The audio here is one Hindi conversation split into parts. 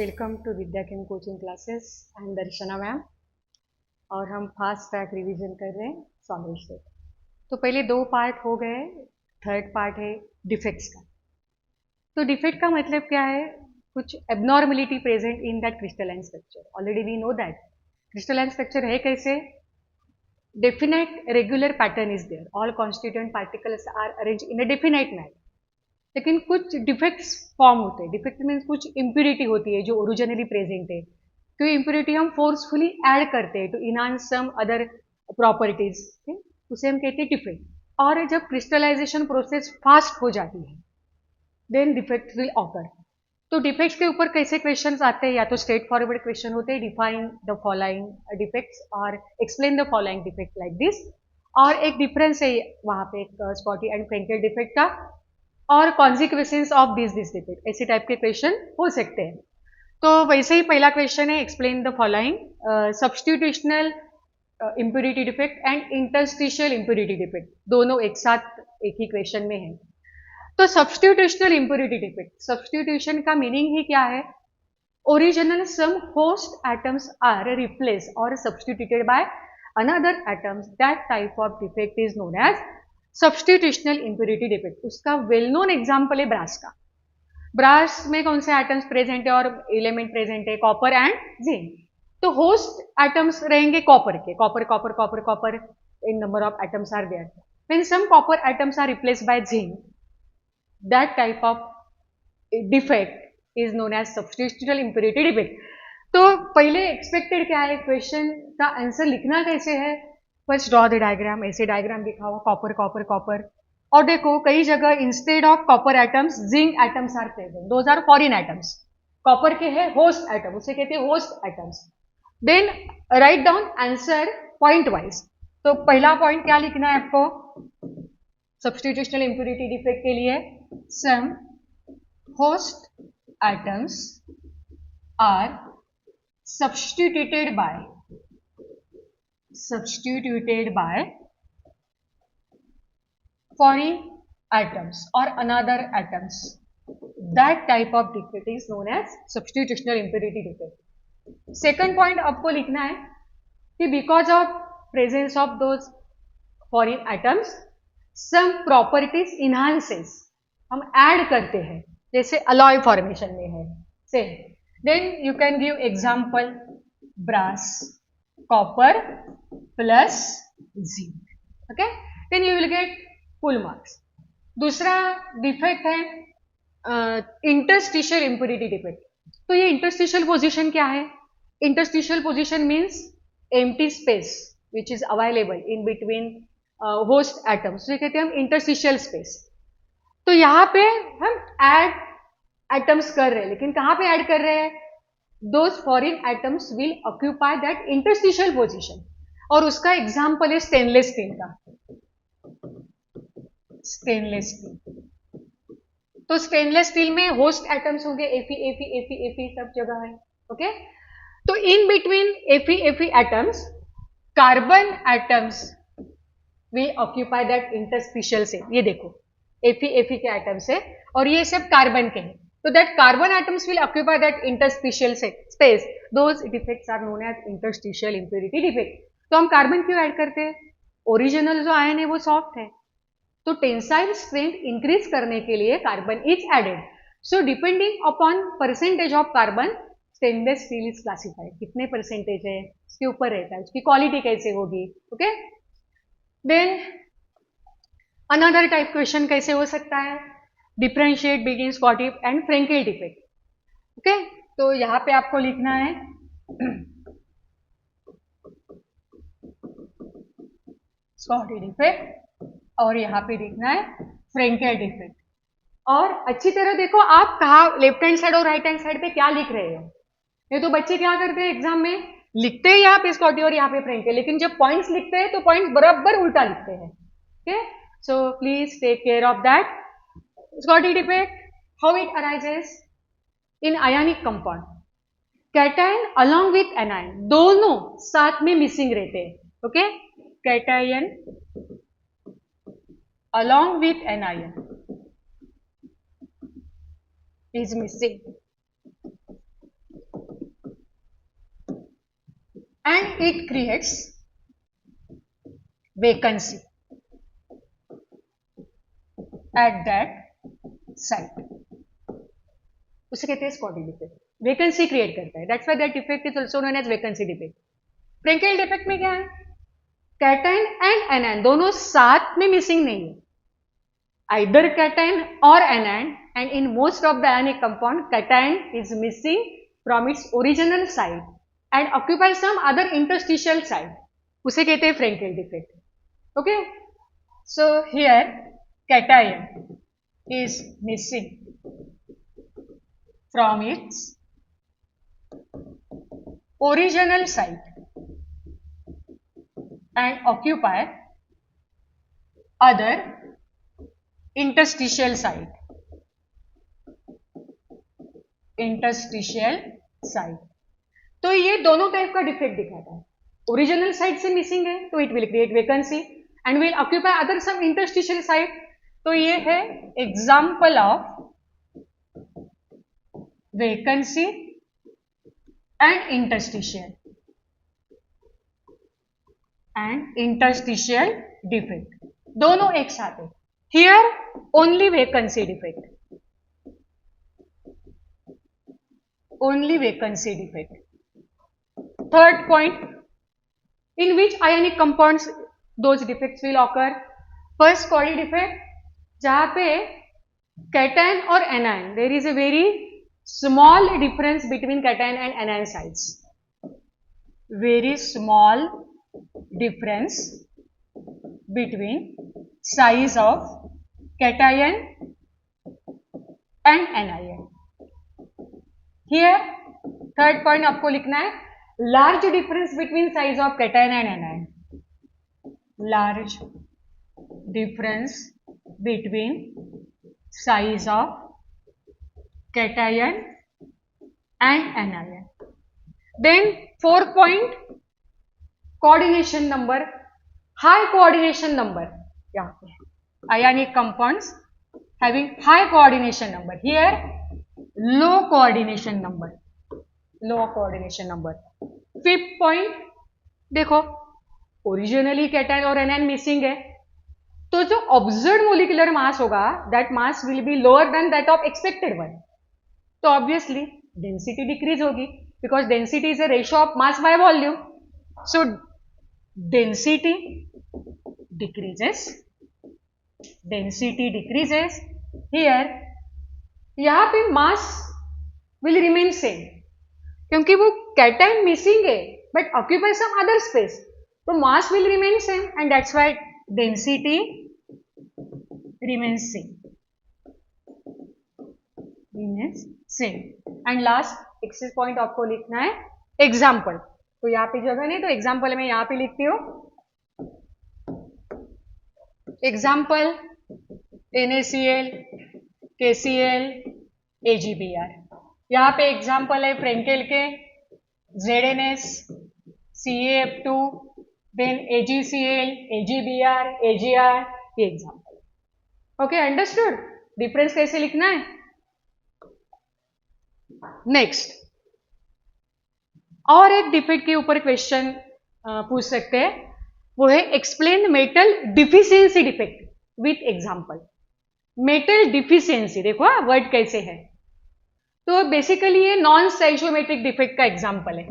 Welcome to Vidya chem coaching classes. I am Darshana ma'am और हम फास्ट ट्रैक रिवीजन कर रहे हैं सॉल्यूशन से। तो पहले दो पार्ट हो गए, थर्ड पार्ट है डिफेक्ट्स का। तो डिफेक्ट का मतलब क्या है? कुछ abnormality present in that crystalline structure. Already we know that crystalline structure है कैसे? Definite regular pattern is there, all constituent particles are arrange in a definite manner. लेकिन कुछ डिफेक्ट्स फॉर्म होते हैं। डिफेक्ट मीन्स कुछ इम्प्यूरिटी होती है जो ओरिजिनली प्रेजेंट है, तो इम्प्यूरिटी हम फोर्सफुली ऐड करते हैं to enhance some other properties, उसे हम कहते हैं डिफेक्ट। और जब क्रिस्टलाइजेशन प्रोसेस फास्ट हो जाती है देन डिफेक्ट विल ऑकर। तो डिफेक्ट्स के ऊपर कैसे क्वेश्चंस आते हैं? या तो स्ट्रेट फॉरवर्ड क्वेश्चन होते हैं, डिफाइन द फॉलोइंग डिफेक्ट्स और explain the following defect like this. और एक डिफरेंस है वहां पे एक स्पॉटी एंड फ्रेंकेल डिफेक्ट का, और कॉन्सिक्वेंसेस ऑफ दिस डिफेक्ट, ऐसे टाइप के क्वेश्चन हो सकते हैं। तो वैसे ही पहला क्वेश्चन है explain the following substitutional impurity defect and interstitial impurity defect, दोनों एक साथ एक ही क्वेश्चन में है। तो सब्स्टिट्यूशनल इम्प्यूरिटी डिफेक्ट, सब्स्टिट्यूशन का मीनिंग ही क्या है? Original some host atoms are replace और substituted by another atoms, that type of defect is known as substitutional impurity defect. उसका वेल नोन एग्जाम्पल है ब्रास का। ब्रास में कौन से एटम्स प्रेजेंट है और एलिमेंट प्रेजेंट है? Copper and zinc. तो होस्ट एटम्स रहेंगे कॉपर के, copper copper copper copper, n number of atoms are there. When some copper atoms are replaced by zinc, that type of defect is known as substitutional impurity defect. तो पहले एक्सपेक्टेड क्या है? क्वेश्चन का आंसर लिखना कैसे है? First draw the diagram. ऐसे डायग्राम दिखा हुआ कॉपर कॉपर कॉपर, और देखो कई जगह instead of copper atoms zinc atoms are present, those are foreign atoms. Copper के है होस्ट एटम, उसे कहते हैं host atoms. Then write down answer point wise. तो पहला पॉइंट क्या लिखना है आपको सब्स्टिट्यूशनल इम्प्यूरिटी डिफेक्ट के लिए? सम host atoms are substituted by foreign atoms or another atoms, that type of defect is known as substitutional impurity defect. Second point आपको लिखना है कि because of presence of those foreign atoms some properties enhances, हम ऐड करते हैं, जैसे अलॉय फॉर्मेशन में है से। Then you can give example brass copper plus zinc, okay, then you will get full marks. दूसरा डिफेक्ट है इंटरस्टिशियल इम्प्यूरिटी डिफेक्ट। तो ये इंटरस्टिशियल पोजीशन क्या है? Interstitial position means empty space which is available in between host atoms, तो कहते हैं हम इंटरस्टिशियल स्पेस। तो यहां पे हम ऐड एटम्स कर रहे हैं, लेकिन कहां पे ऐड कर रहे हैं? Those foreign atoms will occupy that interstitial position, और उसका एग्जांपल है स्टेनलेस स्टील का। स्टेनलेस स्टील, तो स्टेनलेस स्टील में होस्ट एटम्स होंगे एफी एफी एफी एफी सब जगह है, ओके। तो in between Fe Fe atoms carbon atoms will occupy that interstitial से। ये देखो एफी एफी के एटम्स है और ये सब कार्बन के हैं, तो that carbon atoms will occupy that interstitial space, those defects are known as interstitial impurity defect. तो हम कार्बन क्यों ऐड करते हैं? ओरिजिनल जो आयन है वो सॉफ्ट है, तो टेंसाइल स्ट्रेंथ इंक्रीज करने के लिए carbon is added. So depending upon percentage of carbon stainless steel is classified. कितने परसेंटेज है उसके ऊपर रहता है, उसकी क्वालिटी कैसे होगी, okay. Then another type question कैसे हो सकता है? Differentiate between Schottky and Frenkel defect, okay. तो यहां पे आपको लिखना है स्कॉटिक डिफेक्ट और यहां पे लिखना है फ्रेंकेल डिफेक्ट। और अच्छी तरह देखो आप कहा लेफ्ट हैंड साइड और राइट हैंड साइड पे क्या लिख रहे हो। ये तो बच्चे क्या करते हैं एग्जाम में, लिखते हैं यहाँ पे स्कॉटी और यहाँ पे फ्रेंकेल, लेकिन जब पॉइंट्स लिखते हैं तो पॉइंट्स बराबर उल्टा लिखते हैं, okay. So please take care of that. Schottky defect, how it arises? In ionic compound, cation along with anion दोनों साथ में मिसिंग रहते हैं, okay. cation along with anion is missing, and it creates vacancy at that site. उसे कहते हैं स्कॉडी डिफेक्ट, वैकेंसी क्रिएट करता है, that's why that defect is also known as vacancy defect. Frenkel defect में क्या है, कैटायन एंड एनायन दोनों साथ में मिसिंग नहीं है, either cation or anion, and in most of the ionic compound cation is missing from its original site and occupies some other interstitial site, उसे कहते हैं Frenkel defect. Okay, so here cation is missing from its original site and occupy other interstitial site. तो ये दोनों टाइप का डिफेक्ट दिखाता है. ओरिजिनल साइट से मिसिंग है तो it will create vacancy and will occupy other some interstitial site. तो ये है example of vacancy and interstitial defect, दोनों एक साथ है. Here only vacancy defect. Only vacancy defect. Third point, in which ionic compounds those defects will occur. First Cauchy defect, जहाँ पे cation और anion there is a very small difference between cation and anion sites. Very small difference between size of cation and anion. Here third point आपको लिखना है, large difference between size of cation and anion. Large difference between size of cation and anion. Then fourth point, coordination number, high coordination number. यहाँ पे ionic compounds having high coordination number. Here low coordination number. Fifth point, देखो ओरिजिनली कैटायन और एनायन मिसिंग है तो जो ऑब्जर्व्ड मोलिकुलर मास होगा that mass will be lower than that of expected one. तो ऑब्वियसली डेंसिटी डिक्रीज होगी because density is a ratio of mass by volume. So density decreases here. यहां पे मास विल रिमेन सेम क्योंकि वो कैटायन मिसिंग है but occupy some other space, तो mass will remain same and that's why density remains same. And last axis point आपको लिखना है एग्जाम्पल. तो यहाँ पे जगह नहीं तो एग्जाम्पल मैं यहाँ पे लिखती हूँ. Example NaCl, KCl, AgBr. यहाँ पे एग्जाम्पल है फ्रेंकेल के ZnS, CaF2, then AgCl, AgBr, AgR, ये एग्जाम्पल. Okay, understood. डिफरेंस कैसे लिखना है. नेक्स्ट और एक डिफेक्ट के ऊपर क्वेश्चन पूछ सकते हैं, वो है explain metal deficiency defect with example. Metal deficiency देखो वर्ड कैसे है. तो बेसिकली ये नॉन स्टाइशियोमेट्रिक डिफेक्ट का एग्जाम्पल है.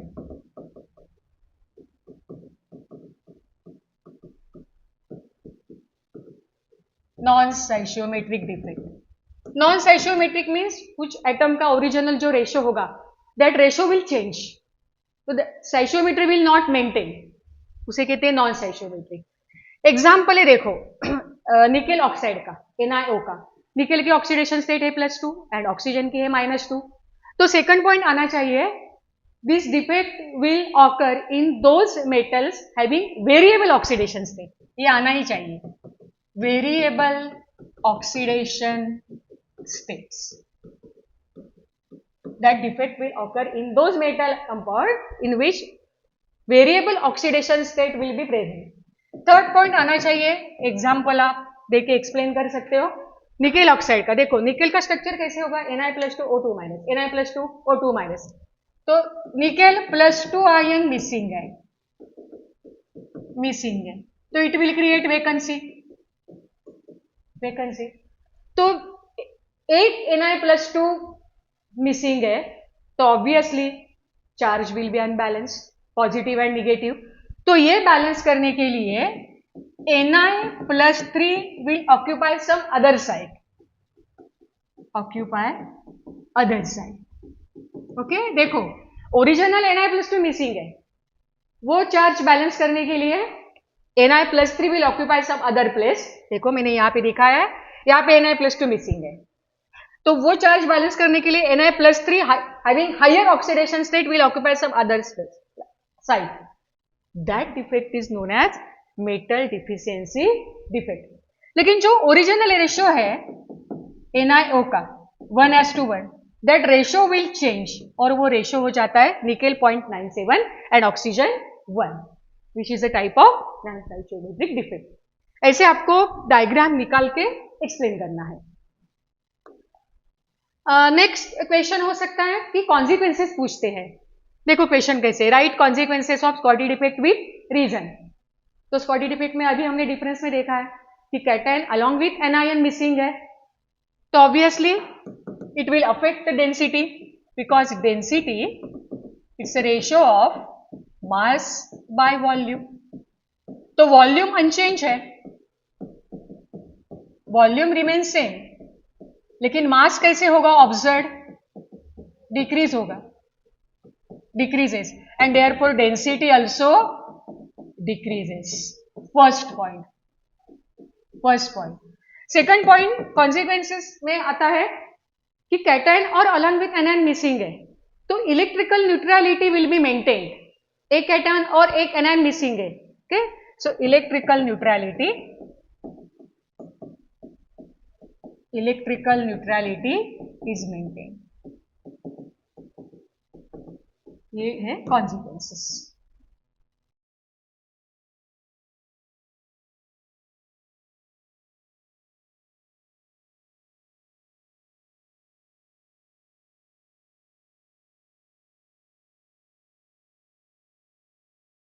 Non stoichiometric defect. Non stoichiometric means कुछ एटम का ओरिजिनल जो रेशियो होगा दैट रेशियो विल चेंज, तो स्टाइशियोमेट्री विल नॉट मेंटेन, उसे कहते हैं नॉन स्टाइशियोमेट्रिक. एग्जाम्पल है देखो निकेल ऑक्साइड का, NiO का. निकेल की ऑक्सीडेशन स्टेट है +2 एंड ऑक्सीजन की है -2. तो सेकंड पॉइंट आना चाहिए, this defect will occur in those metals having variable oxidation state. ये आना ही चाहिए, variable oxidation states. That defect will occur in those metal compound in which variable oxidation state will be present. Third point आना चाहिए, एग्जाम्पल आप देके एक्सप्लेन कर सकते हो. निकेल ऑक्साइड का देखो, निकेल का स्ट्रक्चर कैसे होगा, Na+2O2-, Na+2O2-. तो निकेल +2 आयन मिसिंग है मिसिंग है, तो इट विल क्रिएट वैकेंसी। तो 8 Na+2 मिसिंग है, तो obviously charge will be unbalance, positive and negative. तो ये बैलेंस करने के लिए Na+3 will occupy some other side, okay. देखो ओरिजिनल Na+2 मिसिंग है, वो चार्ज बैलेंस करने के लिए Na+3 will occupy some other place. देखो मैंने यहां पे दिखाया है, यहां पे Na+2 मिसिंग है, तो वो चार्ज बैलेंस करने के लिए Na+3 having higher oxidation state will occupy some other site. That defect is known as metal deficiency defect. लेकिन जो ओरिजिनल रेशियो है NiO का 1:1, that ratio will change, और वो रेशियो हो जाता है nickel 0.97 and oxygen 1, which is a type of non-cytometric defect. ऐसे आपको डायग्राम निकाल के एक्सप्लेन करना है। नेक्स्ट क्वेश्चन हो सकता है कि कॉन्सिक्वेंसेस पूछते हैं। देखो क्वेश्चन कैसे, write consequences of Schottky defect with reason. तो स्कॉटी डिफेक्ट में अभी हमने डिफरेंस में देखा है कि cation along with anion missing है, तो obviously it will affect the density, because density it's a ratio of mass by volume. तो वॉल्यूम अनचेंज है, वॉल्यूम रिमेन सेम, लेकिन मास कैसे होगा, ऑब्जर्व डिक्रीज होगा, decreases, and therefore density also decreases. First point. Second point consequences में आता है कि कैटायन और अलोंग विथ एनायन मिसिंग है, तो electrical neutrality will be maintained. एक कैटायन और एक एनायन मिसिंग है, okay, so electrical neutrality is maintained. ये है कॉन्सिक्वेंसेस।